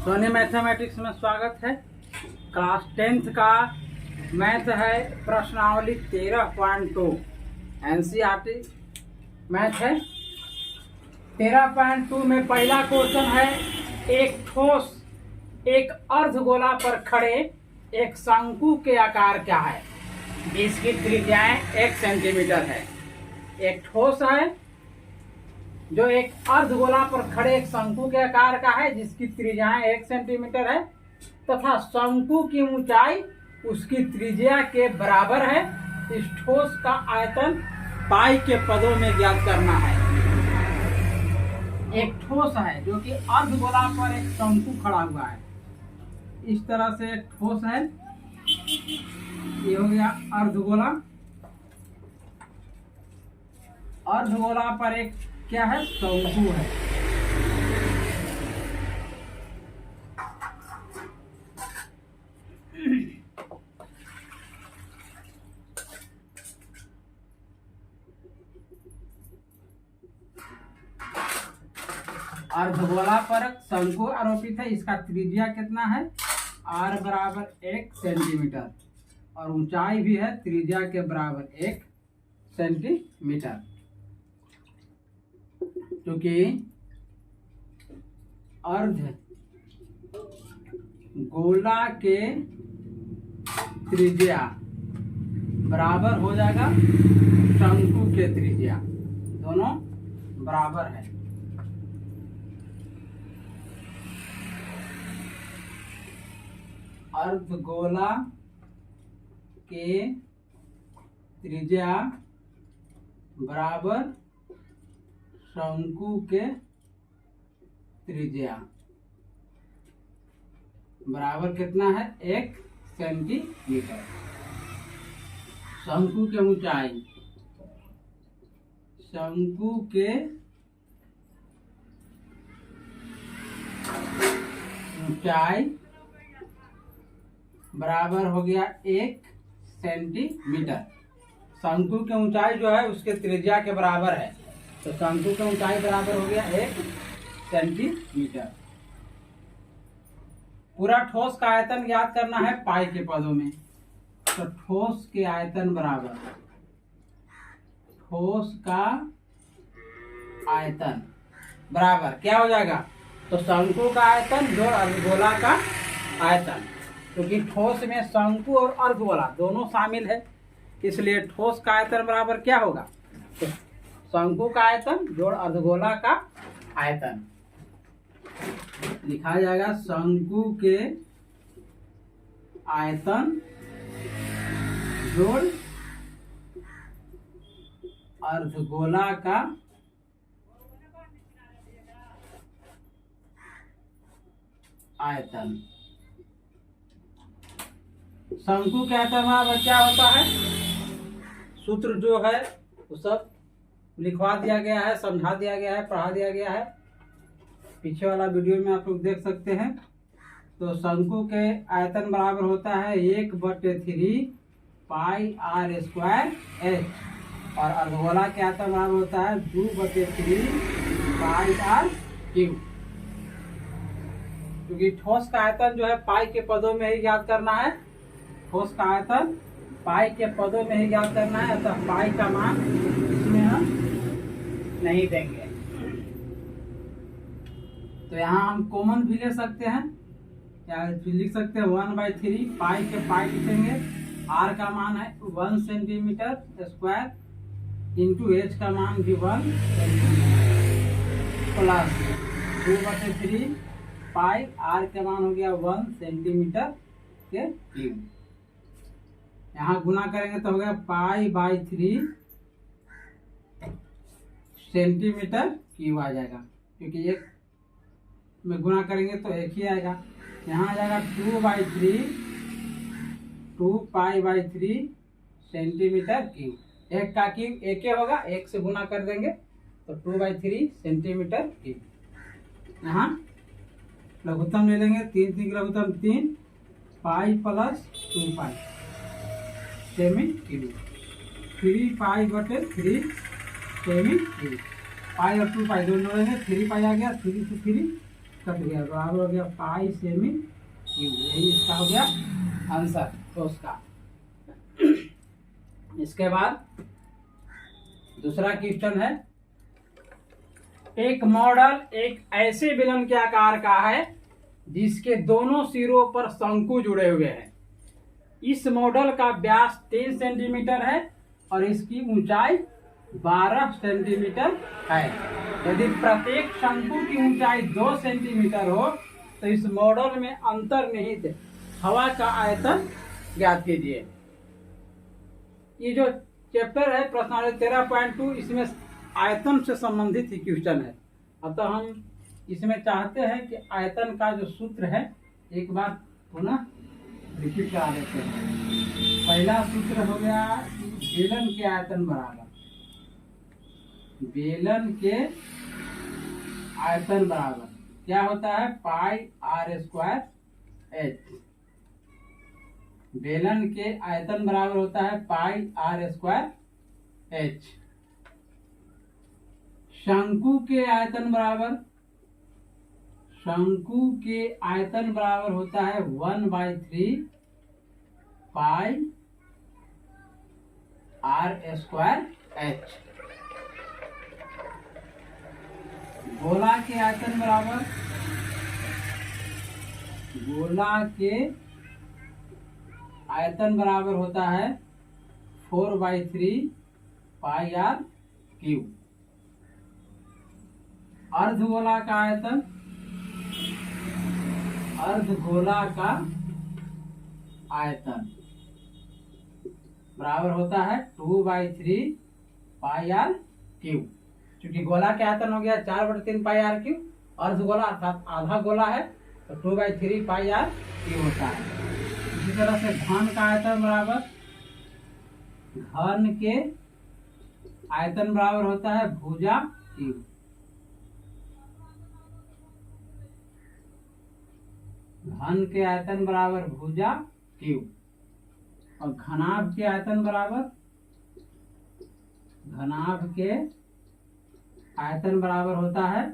Soni mathematics में स्वागत है। क्लास 10th का मैथ है, प्रश्नावली 13.2 एनसीईआरटी मैथ है। 13.2 में पहला क्वेश्चन है, एक ठोस एक अर्धगोला पर खड़े एक शंकु के आकार क्या है। इसकी त्रिज्याएं 1 सेंटीमीटर है। एक ठोस है जो एक अर्धगोला पर खड़े एक शंकु के आकार का है, जिसकी त्रिज्याएं 1 सेंटीमीटर है तथा शंकु की ऊंचाई उसकी त्रिज्या के बराबर है। इस ठोस का आयतन पाई के पदों में ज्ञात करना है। एक ठोस है जो कि अर्धगोला पर एक शंकु खड़ा हुआ है। इस तरह से एक ठोस है, ये हो गया अर्धगोला। अर्धगोला पर एक क्या है, शंकु है। अर्धगोला पर शंकु आरोपित है। इसका त्रिज्या कितना है, r बराबर 1 सेंटीमीटर और ऊंचाई भी है त्रिज्या के बराबर 1 सेंटीमीटर। क्योंकि अर्ध गोला के त्रिज्या बराबर हो जाएगा शंकु के त्रिज्या, दोनों बराबर है। अर्धगोला के त्रिज्या बराबर शंकु के त्रिज्या बराबर कितना है, 1 सेंटीमीटर। शंकु के ऊंचाई, शंकु के ऊंचाई बराबर हो गया 1 सेंटीमीटर। शंकु की ऊंचाई जो है उसके त्रिज्या के बराबर है, तो शंकु की ऊंचाई बराबर हो गया 1 सेंटीमीटर। पूरा ठोस का आयतन ज्ञात करना है पाई के पदों में। तो ठोस के आयतन बराबर, ठोस का आयतन बराबर क्या हो जाएगा, तो शंकु का आयतन जोड़ अर्धगोला का आयतन। क्योंकि ठोस में शंकु और अर्धगोला दोनों शामिल है, इसलिए ठोस का आयतन बराबर क्या होगा, तो शंकु का आयतन जोड़ अर्धगोला का आयतन। लिखा जाएगा शंकु के आयतन जोड़ अर्धगोला का आयतन। शंकु के आयतन में क्या होता है, सूत्र जो है वो सब लिखवा दिया गया है, समझा दिया गया है, पढ़ा दिया गया है। पीछे वाला वीडियो में आप लोग देख सकते हैं। तो शंकु के आयतन बराबर होता है 1/3 पाई r स्क्वायर h और अर्धगोला के आयतन बराबर होता है 2/3 पाई r क्यूब। क्योंकि ठोस का आयतन जो है पाई के पदों में ही ज्ञात करना है, ठोस का आयतन पाई के पदों में ही ज्ञात करना है, अतः पाई का मान इसमें हम नहीं देंगे। तो यहाँ हम कॉमन भी ले सकते हैं, या लिख सकते हैं 1/3 पाई के पाई लिखेंगे। r का मान है 1 सेंटीमीटर स्क्वायर इंटू h का मान भी 1 सेंटीमीटर प्लस 2/3 पाई r का मान हो गया 1 सेंटीमीटर के क्यूब। यहाँ गुना करेंगे तो हो गया पाई/3 सेंटीमीटर क्यूब आ जाएगा, क्योंकि एक में गुना करेंगे तो एक ही आएगा। यहाँ आ जाएगा 2/3 2पाई/3 सेंटीमीटर क्यूब। एक का क्यूब एक ही होगा, एक से गुना कर देंगे तो 2/3 सेंटीमीटर क्यूब। यहाँ लघुत्तम ले लेंगे, 3 लघुत्तम 3 पाई प्लस 2 पाई सेमी क्यूब। 3 पाई/3 सेमी क्यूब। पाई और 2 पाई दोनों जोड़ेंगे, 3 पाई आ गया, 3 से 3 कट गया, बराबर हो गया पाई सेमी क्यू। यही इसका हो गया आंसर ठोस का। इसके बाद दूसरा क्वेश्चन है, एक मॉडल एक ऐसे बेलन के आकार का है जिसके दोनों सिरों पर शंकु जुड़े हुए हैं। इस मॉडल का व्यास 3 सेंटीमीटर है और इसकी ऊंचाई 12 सेंटीमीटर है। यदि प्रत्येक शंकु की ऊंचाई 2 सेंटीमीटर हो तो इस मॉडल में अंतर्निहित हवा का आयतन ज्ञात कीजिए। ये जो चैप्टर है प्रश्नावली 13.2, इसमें आयतन से संबंधित ही क्वेश्चन है। अतः हम इसमें चाहते हैं कि आयतन का जो सूत्र है एक बार पुनः रिपीट करा देते हैं। पहला सूत्र हो गया बेलन के आयतन बराबर, बेलन के आयतन बराबर क्या होता है, पाई आर स्क्वायर एच। बेलन के आयतन बराबर होता है पाई आर स्क्वायर एच। शंकु के आयतन बराबर, शंकु के आयतन बराबर होता है 1/3 पाई आर स्क्वायर एच। गोला के आयतन बराबर, गोला के आयतन बराबर होता है 4/3 पाई आर क्यूब। अर्धगोला का आयतन, अर्धगोला का आयतन बराबर होता है 2/3 पाई आर क्यूब। क्योंकि गोला के आयतन हो गया 4/3 पाई आर क्यूब, अर्धगोला अर्थात आधा गोला है तो 2/3 पाई आर क्यूब होता है। इसी तरह से घन का आयतन बराबर, घन के आयतन बराबर होता है भुजा क्यूब। घन के आयतन बराबर भुजा क्यूब। और घनाभ के आयतन बराबर, घनाभ के आयतन बराबर होता है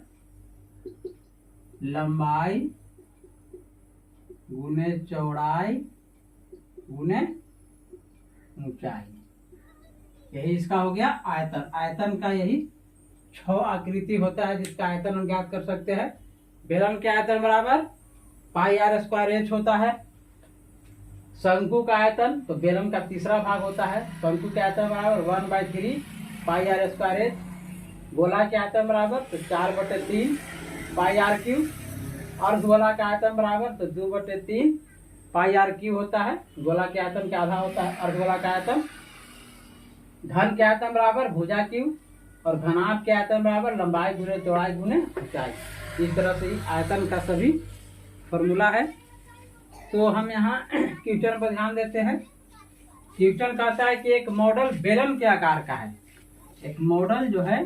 लंबाई गुने चौड़ाई गुने ऊंचाई। यही इसका हो गया आयतन। आयतन का यही 6 आकृति होता है जिसका आयतन हम ज्ञात कर सकते हैं। बेलन के आयतन बराबर पाई आर स्क्वायर एच होता है। शंकु का आयतन तो बेलन का तीसरा भाग होता है, शंकु के आयतन बराबर 1/3 पाई आर स्क्वायर एच। गोला के आयतन बराबर तो 4/3 पाई आर क्यूब। अर्धगोला का आयतन बराबर तो 2/3 पाई आर क्यूब होता है। गोला के आयतन का आधा होता है अर्धगोला का आयतन। घन के आयतन बराबर भुजा क्यूब और घनाभ के आयतन बराबर लंबाई गुने चौड़ाई गुने ऊंचाई। इस तरह से आयतन का सभी फॉर्मूला है। तो हम यहाँ क्वेश्चन पर ध्यान देते हैं। क्वेश्चन कहता है कि एक मॉडल बेलन के आकार का है। एक मॉडल जो है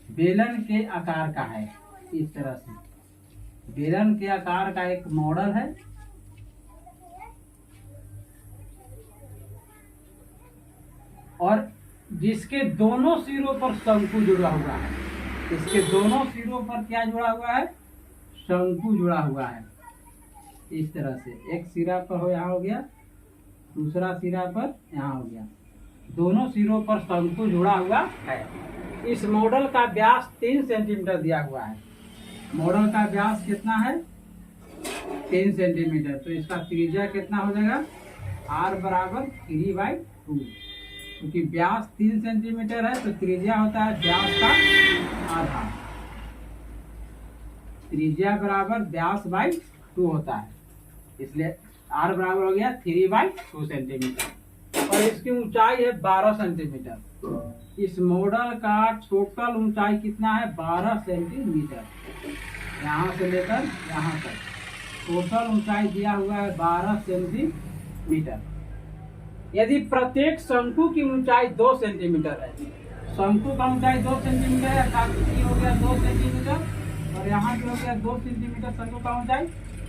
बेलन के आकार का है। इस तरह से बेलन के आकार का एक मॉडल है और जिसके दोनों सिरों पर शंकु जुड़ा हुआ है। इसके दोनों सिरों पर क्या जुड़ा हुआ है, शंकु जुड़ा हुआ है। इस तरह से एक सिरा पर हो यहाँ हो गया, दूसरा सिरा पर यहाँ हो गया, दोनों सिरों पर शंकु जुड़ा हुआ है। इस मॉडल का व्यास 3 सेंटीमीटर दिया हुआ है। मॉडल का व्यास कितना है, 3 सेंटीमीटर। तो इसका त्रिज्या कितना हो जाएगा, r बराबर 3/2। क्योंकि व्यास 3 सेंटीमीटर है तो त्रिज्या होता है व्यास का आधा। त्रिज्या बराबर व्यास बाई 2 होता है, इसलिए r बराबर हो गया 3/2 सेंटीमीटर। और इसकी ऊंचाई है 12 सेंटीमीटर। इस मॉडल का टोटल ऊंचाई कितना है, 12 सेंटीमीटर। यहाँ से लेकर यहाँ तक टोटल ऊंचाई दिया हुआ है 12 सेंटीमीटर। यदि प्रत्येक शंकु की ऊंचाई 2 सेंटीमीटर है, शंकु का ऊंचाई 2 सेंटीमीटर है, अर्थात ये हो गया 2 सेंटीमीटर और यहाँ भी हो गया 2 सेंटीमीटर शंकु का ऊंचाई।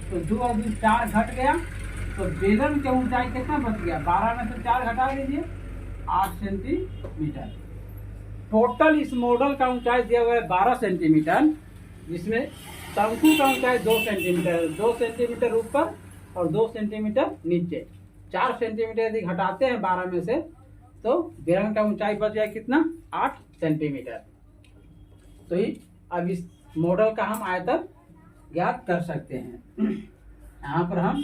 तो 2 और 2 4 घट गया, तो बेलन की ऊंचाई कितना बच गया, 12 में से 4 घटा दीजिए, 8 सेंटीमीटर। टोटल इस मॉडल का ऊंचाई दिया हुआ है 12 सेंटीमीटर, जिसमें शंकु का ऊंचाई 2 सेंटीमीटर है, 2 सेंटीमीटर ऊपर और 2 सेंटीमीटर नीचे। 4 सेंटीमीटर यदि घटाते हैं 12 में से तो बेलन का ऊंचाई बच जाए कितना, 8 सेंटीमीटर। तो ही अब इस मॉडल का हम आयतन ज्ञात कर सकते हैं। यहाँ पर हम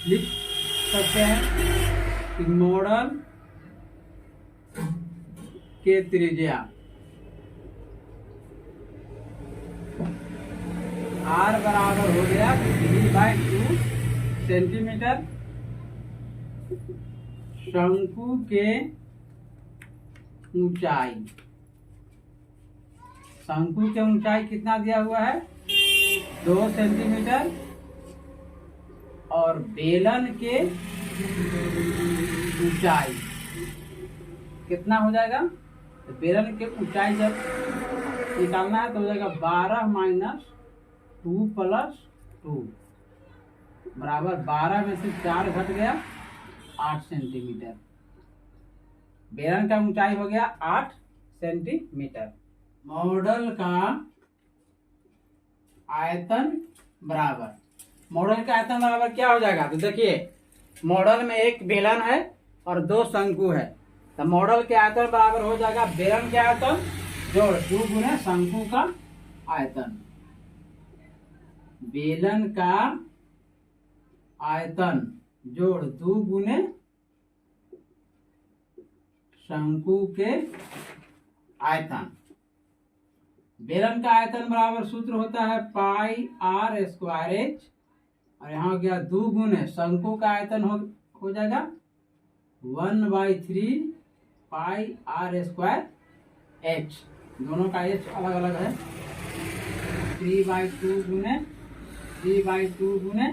लिख सकते हैं कि मॉडल के त्रिज्या r बराबर हो गया 3/2 सेंटीमीटर। शंकु के ऊंचाई, शंकु के ऊंचाई कितना दिया हुआ है, 2 सेंटीमीटर। और बेलन के ऊंचाई कितना हो जाएगा, तो बेलन के ऊंचाई जब निकालना है तो हो जाएगा 12 माइनस 2 प्लस 2 बराबर 12 में से 4 घट गया 8 सेंटीमीटर। बेलन का ऊंचाई हो गया 8 सेंटीमीटर। मॉडल का आयतन बराबर, मॉडल का आयतन बराबर क्या हो जाएगा, तो देखिए मॉडल में एक बेलन है और 2 शंकु है, तो मॉडल के आयतन बराबर हो जाएगा बेलन के आयतन जोड़ 2 गुने शंकु का आयतन। बेलन का आयतन जोड़ 2 गुने शंकु के आयतन। बेलन का आयतन बराबर सूत्र होता है पाई r स्क्वायर एच, और यहाँ हो गया 2 गुने शंकु का आयतन हो जाएगा 1/3 पाई r स्क्वायर एच। दोनों का एच अलग अलग है। 3/2 गुने 3/2 गुने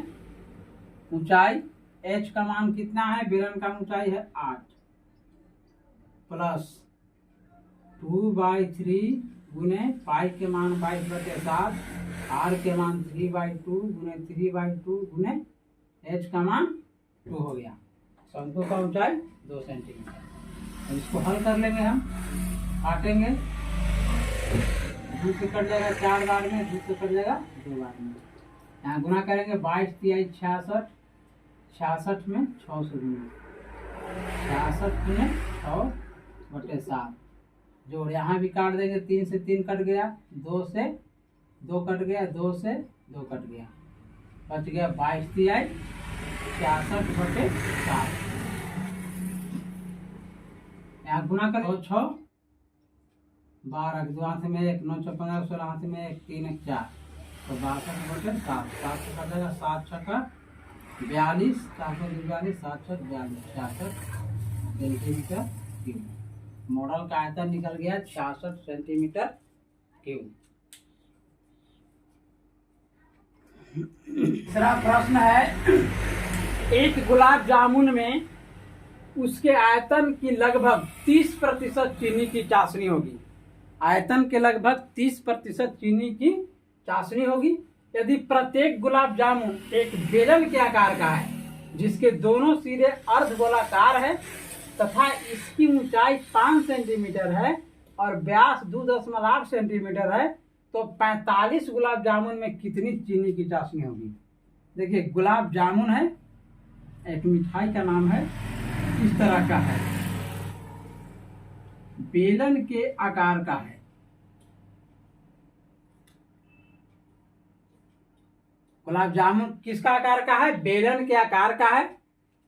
ऊंचाई, एच का मान कितना है, बेलन का ऊंचाई है 8 प्लस 2/3 गुने पाई के मान 22/7, आर के मान 3/2 गुने 3/2 गुने एच का मान 2 हो गया। शंकु का ऊंचाई 2 सेंटीमीटर। इसको हल कर लेंगे हम, काटेंगे, 2 से कट जाएगा 4 बार में, 2 से कट जाएगा 2 बार में। यहाँ गुना करेंगे 22×3 66, 66 में 6 से गुना, 66 में 6/7 जोड़, यहाँ भी काट देंगे, 3 से 3 कट गया, 2 से 2 कट गया, 2 से 2 कट गया, बच गया 22×3 66/7। यहाँ गुना कर 2 6 12, 2 हाथ में 1, 9 6 15, 16 हाथ में 1, 3 1 4, तो 62/7, 7 से कट जाएगा 7 6 42, 742, 7 6 42, 66 सेंटीमीटर क्यूब। मॉडल का आयतन निकल गया 66 सेंटीमीटर क्यूब। तीसरा प्रश्न है, एक गुलाब जामुन में उसके आयतन की लगभग 30% चीनी की चाशनी होगी। आयतन के लगभग 30% चीनी की चाशनी होगी यदि प्रत्येक गुलाब जामुन एक बेलन के आकार का है जिसके दोनों सिरे अर्धगोलाकार है तथा इसकी ऊंचाई 5 सेंटीमीटर है और व्यास 2.8 सेंटीमीटर है, तो 45 गुलाब जामुन में कितनी चीनी की चाशनी होगी। देखिए गुलाब जामुन है, एक मिठाई का नाम है, इस तरह का है, बेलन के आकार का है। गुलाब जामुन किसका आकार का है, बेलन के आकार का है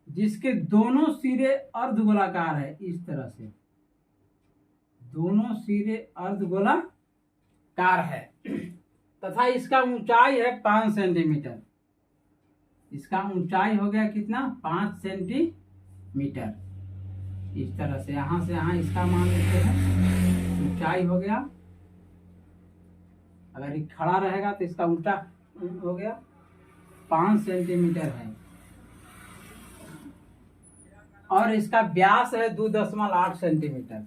जिसके दोनों सिरे अर्धगोलाकार है, इस तरह से दोनों सिरे अर्धगोलाकार है तथा इसका ऊंचाई है 5 सेंटीमीटर। इसका ऊंचाई हो गया कितना, 5 सेंटीमीटर। इस तरह से यहाँ से यहाँ इसका मान लेते हैं, ऊंचाई हो गया, अगर ये खड़ा रहेगा तो इसका ऊंचा हो गया 5 सेंटीमीटर है और इसका व्यास है 2.8 सेंटीमीटर।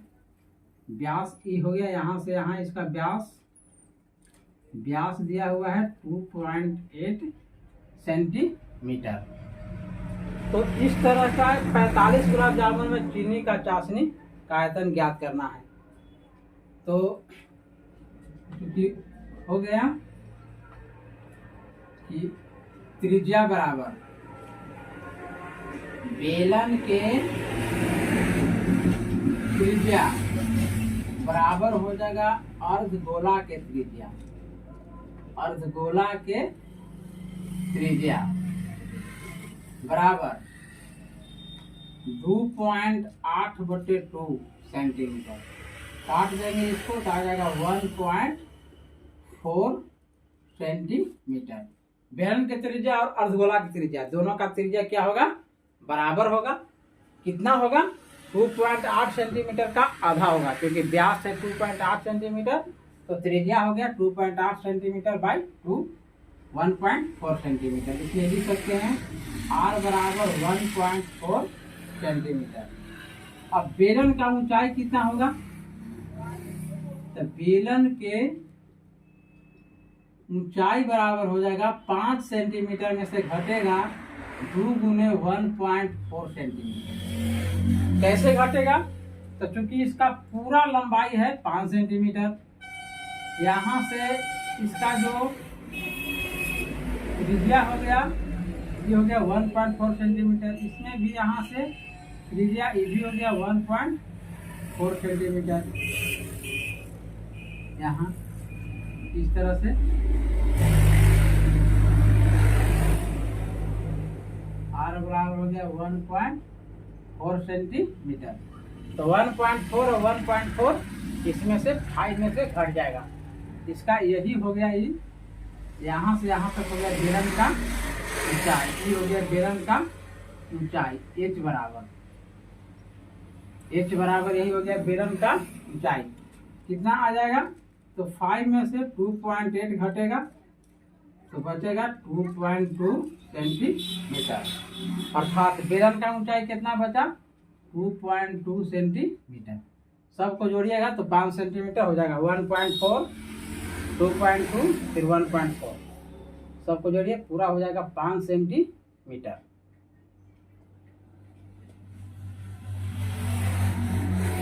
व्यास ई हो गया, यहाँ से यहाँ इसका व्यास दिया हुआ है 2.8 सेंटीमीटर। तो इस तरह का 45 गुलाब जामुन में चीनी का चाशनी का आयतन ज्ञात करना है। तो हो गया की त्रिज्या बराबर बेलन के त्रिज्या बराबर हो जाएगा अर्धगोला के त्रिज्या। अर्धगोला के त्रिज्या बराबर 2.8/2 सेंटीमीटर। काट देंगे इसको तो आ जाएगा 1.4 सेंटीमीटर। बेलन की त्रिज्या और अर्धगोला की त्रिज्या दोनों का त्रिज्या क्या होगा? बराबर होगा। कितना होगा? 2.8 सेंटीमीटर का आधा होगा, क्योंकि व्यास है 2.8 सेंटीमीटर, तो त्रिज्या हो गया 2.8 सेंटीमीटर बाई 2 1.4 सेंटीमीटर। इसलिए लिख सकते हैं R बराबर 1.4 सेंटीमीटर। अब बेलन का ऊंचाई कितना होगा? तो बेलन के ऊंचाई बराबर हो जाएगा 5 सेंटीमीटर में से घटेगा 2 गुने 1.4 सेंटीमीटर। कैसे घटेगा? तो चूंकि इसका पूरा लंबाई है 5 सेंटीमीटर, यहाँ से इसका जो त्रिज्या हो गया ये हो गया 1.4 सेंटीमीटर, इसमें भी यहाँ से त्रिज्या ये भी हो गया 1.4 सेंटीमीटर। यहाँ इस तरह से R बराबर हो गया 1.4 सेंटीमीटर। तो 1.4 और 1.4 इसमें से 5 में से घट जाएगा। इसका यही हो गया, ये यहाँ से यहाँ तक हो गया बेलन का ऊंचाई। ये हो गया बेलन का ऊंचाई H बराबर यही हो गया बेलन का ऊंचाई। कितना आ जाएगा? तो 5 में से 2.8 घटेगा तो बचेगा 2.2 सेंटीमीटर। अर्थात बेलन का ऊंचाई कितना बचा? 2.2 सेंटीमीटर। सबको जोड़िएगा तो 5 सेंटीमीटर हो जाएगा। 1.4 2.2 फिर 1.4 सबको जोड़िए पूरा हो जाएगा 5 सेंटीमीटर।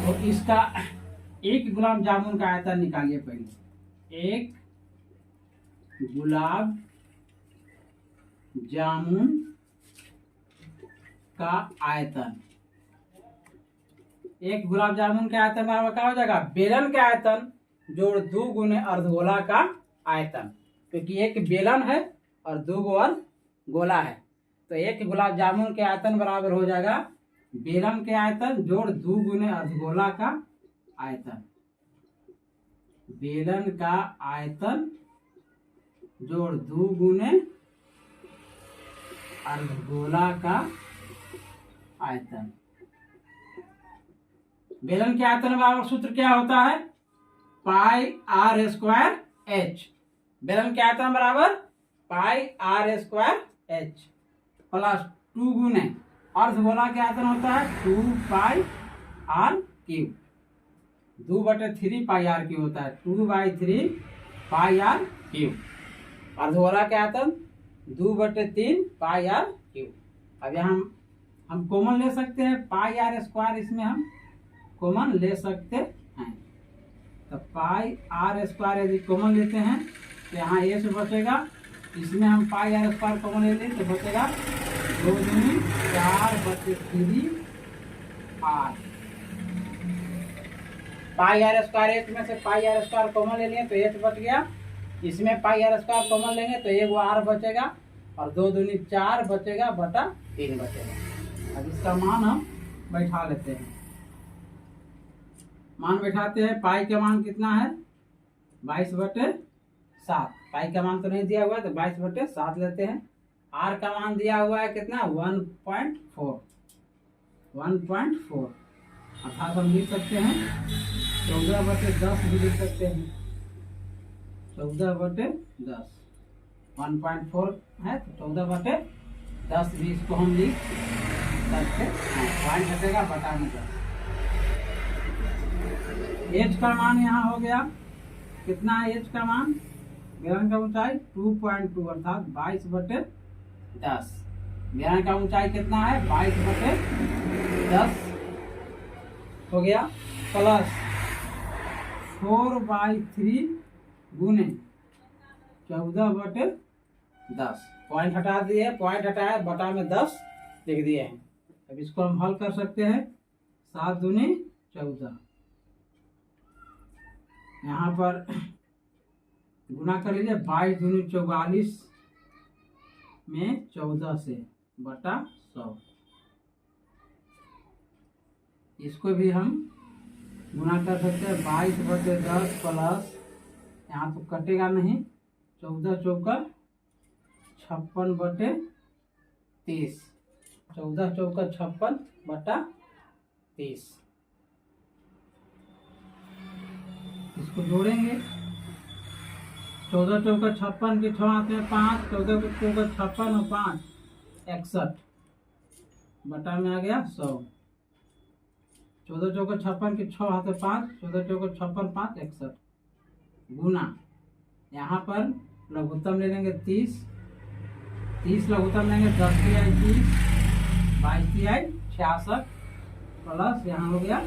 तो इसका एक गुलाब जामुन का आयतन निकालिए। पहले एक गुलाब जामुन का आयतन, एक गुलाब जामुन के आयतन बराबर क्या हो जाएगा? बेलन के आयतन जोड़ 2 गुने अर्धगोला का आयतन, क्योंकि एक बेलन है और 2 अर्धगोला है। तो एक गुलाब जामुन के आयतन बराबर हो जाएगा बेलन के आयतन जोड़ 2 गुने अर्धगोला का आयतन। बेलन का आयतन जोड़ 2 गुने अर्धगोला का आयतन। बेलन के आयतन बराबर सूत्र क्या होता है? पाई R स्क्वायर H। बेलन के आयतन बराबर पाई R स्क्वायर H प्लस 2 गुने अर्धगोला के आयतन होता है 2 पाई R क्यूब। 2/3 पाई R क्यूब होता है 2/3 पाई R क्यूब। अर्धगोला के आयतन 2/3 पाई R क्यूब। अब यहाँ हम कॉमन ले सकते हैं पाई R स्क्वायर, इसमें हम कॉमन ले सकते हैं। तो पाई R स्क्वायर यदि कॉमन लेते हैं तो यहाँ ये से बचेगा, इसमें हम पाई R स्क्वायर कॉमन ले लें तो बचेगा 2 दूनी 4/3 R। पाई R स्क्वायर एक में से पाई R स्क्वायर कॉमन ले लिए तो 8 बच गया, इसमें पाई R स्क्वायर कॉमन लेंगे तो 1 R बचेगा और 2 दूनी 4 बचेगा बटा 3 बचेगा। अब इसका मान हम बैठा लेते हैं। मान बैठाते हैं। पाई का मान कितना है? 22/7। पाई का मान तो नहीं दिया हुआ है तो 22/7 लेते हैं। आर का मान दिया हुआ है कितना? 1.4 अर्थात हम लिख सकते हैं 14/10 भी लिख सकते हैं। 14/10 1.4 है तो 14/10 भी इसको हम लिख सकते हैं। पॉइंट हटेगा बटा में 10। एच का मान यहाँ हो गया कितना है? एच का मान बेलन का ऊंचाई 2.2 अर्थात 22/10। बेलन का ऊंचाई कितना है? 22/10 हो गया प्लस 4/3 गुने 14/10 10। पॉइंट हटा दिए, पॉइंट हटाए, बटा में 10 लिख दिए हैं। अब इसको हम हल कर सकते हैं। 7 दूनी 14, यहाँ पर गुना कर लीजिए। 22 दूनी 44 में 14 से बटा 100। इसको भी हम गुना कर सकते हैं। 22 बटे 10 प्लस, यहाँ तो कटेगा नहीं, 14 चौका 56 बटे 30, 14 चौका 56 बटा 30। इसको जोड़ेंगे। 14 चौका 56 के 6 हाथ में 5, 14 चौका 56 और 5 61 बटा में आ गया 100। 14 चौका 56 के 6 हाथ में 5, 14 चौका 56 5 61 गुना, यहाँ पर लघुत्तम ले लेंगे 30, 30 लघुत्तम लेंगे 10 तिहाई 30, 22 तिहाई 66 प्लस यहाँ हो गया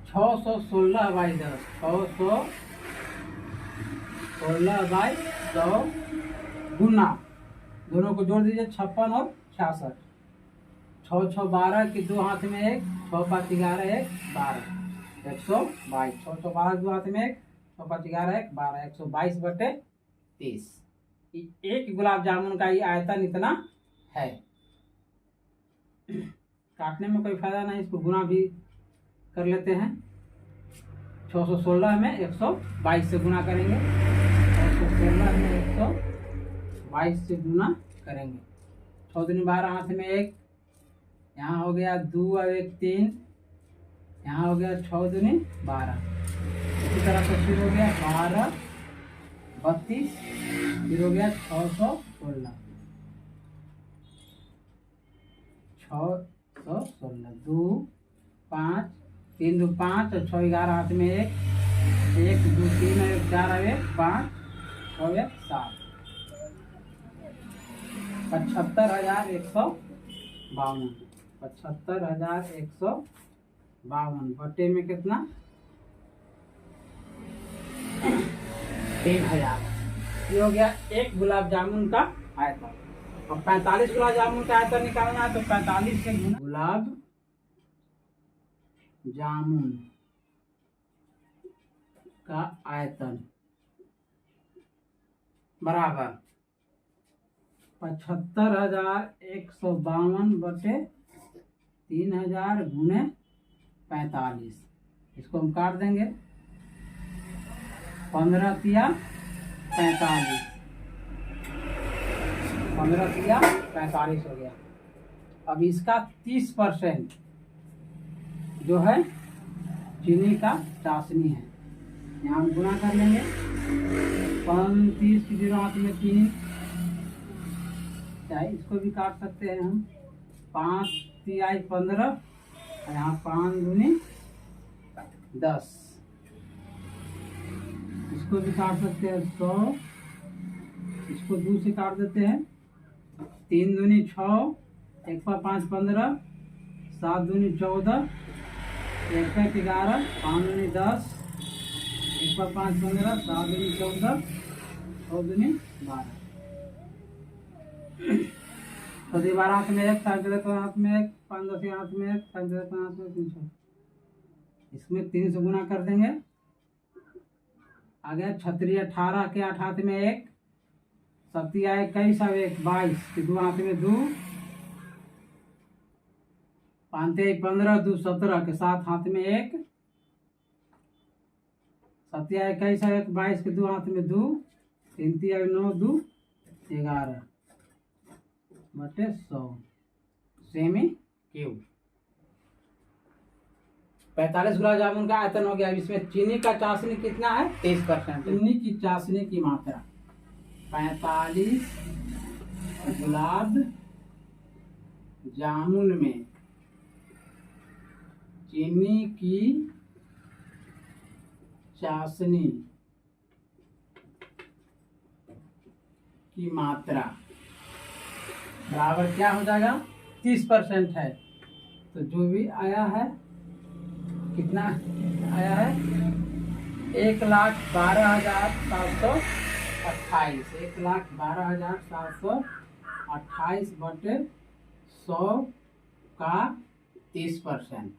616 बाई 10, 616 बाई 100 गुना, दोनों को जोड़ दीजिए 56 और 66। 6 6 12 की 2 हाथ में 1, 6 5 11 1 12, 122। 6 6 12 2 हाथ में 1, 6 5 11 1 12, 122 बटे 30। एक गुलाब जामुन का ये आयतन इतना है। काटने में कोई फायदा नहीं, इसको गुना भी कर लेते हैं। 616 में 122 से गुना करेंगे, 616 में 122 से गुना करेंगे। 6 दूनी 12 हाथ में 1, यहाँ हो गया 2 और 1 3, यहाँ हो गया 6 दूनी 12। इसी तरह से फिर हो गया 12 32, फिर हो गया 616, 616 2 5 3 2 5 और 6 11 हाथ में 1 1 2 3 और 1 4 और 1 5 और 1 7, 75,152। 75,152 बटे में कितना 3000। ये हो गया एक गुलाब जामुन का आयतन। और 45 गुलाब जामुन का आयतन निकालना है तो 45 से गुना गुलाब जामुन का आयतन बराबर 75,152 बटे 3000 गुने 45। इसको हम काट देंगे। 15 तिया 45, 15 तिया 45 हो गया। अब इसका 30% जो है चीनी का चाशनी है, यहाँ हम गुना कर लेंगे। 35 की 0 हाथ में 3, चाहे इसको भी काट सकते हैं हम। 5 तिहाई 15 और यहाँ 5 दूनी 10, इसको भी काट सकते हैं 100, इसको 2 से काट देते हैं। 3 दूनी 6, 1 पर 5 15, 7 दूनी 14, 1 पर 11, 5 दूनी 10, 1 पर 5 15, 7 दूनी 14, 6 दूनी 12। तो 12 हाथ में 1, 5 हाथ में 1, 5 10 हाथ में 1, 5 10 हाथ में 300। इसमें 3 से गुना कर देंगे। आ गया 36 18 के 8 हाथ में 1, 7 21 और 1 22 के 2 हाथ में 2, 5 15 2 17 के 7 हाथ में 1, 7 21 और 1 22 के 2 हाथ में 2, 3 9 2 11 बटे 100 सेमी क्यूब। 45 गुलाब जामुन का आयतन हो गया। अब इसमें चीनी का चाशनी कितना है 30%। चीनी की चाशनी की मात्रा 45 गुलाब जामुन में चीनी की चाशनी की मात्रा बराबर क्या हो जाएगा 30% है। तो जो भी आया है कितना आया है 1,12,728, 1,12,728 बटे 100 का 30%।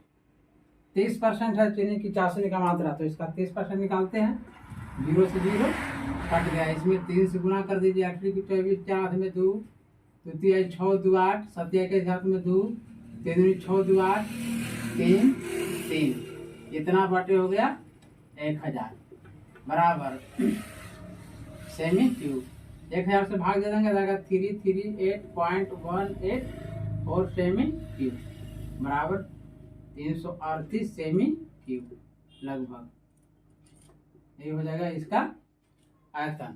30% है चीनी की चाशनी का मात्रा, तो इसका 30% निकालते हैं। 0 से 0 कट गया, इसमें 3 से गुना कर दीजिए। 8 की 24, 4 में 2, 2 6 2 8, 7 के साथ में 2, 3 6 2 8, 3 3, इतना बटे हो गया 1000 बराबर सेमी क्यूब। 1000 से भाग दे देंगे, रहेगा 338.18 और सेमी क्यूब बराबर 338 सेमी क्यूब लगभग। ये हो जाएगा इसका आयतन।